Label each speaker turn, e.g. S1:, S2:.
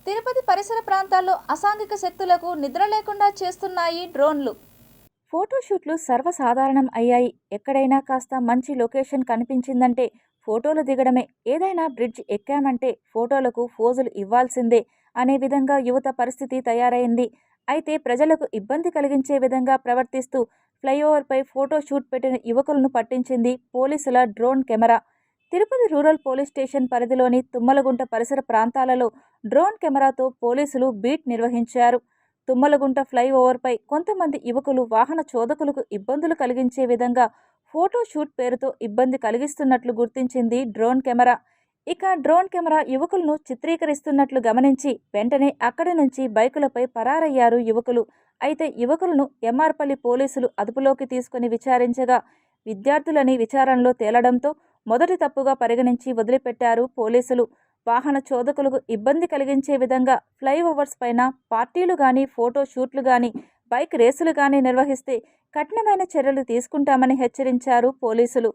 S1: తిరుపతి పరిసర ప్రాంతాల్లో అసాంఘిక శక్తులకు నిద్ర లేకుండా చేస్తున్నాయి డ్రోన్లు. ఫోటోషూట్లు సర్వసాధారణం అయ్యాయి. ఎక్కడైనా కాస్త మంచి లొకేషన్ కనిపించిందంటే ఫోటోలు దిగడమే. ఏదైనా బ్రిడ్జ్ ఎక్కామంటే ఫోటోలకు ఫోజులు ఇవ్వాల్సిందే అనే విధంగా యువత పరిస్థితి తయారైంది. అయితే ప్రజలకు ఇబ్బంది కలిగించే విధంగా ప్రవర్తిస్తూ ఫ్లైఓవర్పై ఫోటోషూట్ పెట్టిన యువకులను పట్టించింది పోలీసుల drone camera. Tirupati rural police station పరిధిలోని తుమ్మలగుంట పరిసర ప్రాంతాలలో డ్రోన్ కెమెరాతో పోలీసులు బీట్ నిర్వహించారు. తుమ్మలగుంట ఫ్లైఓవర్పై కొంతమంది యువకులు వాహన చోదకులకు ఇబ్బందులు కలిగించే విధంగా ఫోటోషూట్ పేరుతో ఇబ్బంది కలిగిస్తున్నట్లు గుర్తించింది డ్రోన్ కెమెరా. ఇక డ్రోన్ కెమెరా యువకులను చిత్రీకరిస్తున్నట్లు గమనించి వెంటనే అక్కడి నుంచి బైకులపై పరారయ్యారు యువకులు. అయితే యువకులను ఎంఆర్పల్లి పోలీసులు అదుపులోకి తీసుకుని విచారించగా విద్యార్థులని విచారణలో తేలడంతో మొదటి తప్పుగా పరిగణించి వదిలిపెట్టారు పోలీసులు. వాహన చోదకులకు ఇబ్బంది కలిగించే విధంగా ఫ్లైఓవర్స్ పైన పార్టీలు కానీ ఫోటో షూట్లు కానీ బైక్ రేసులు కానీ నిర్వహిస్తే కఠినమైన చర్యలు తీసుకుంటామని హెచ్చరించారు పోలీసులు.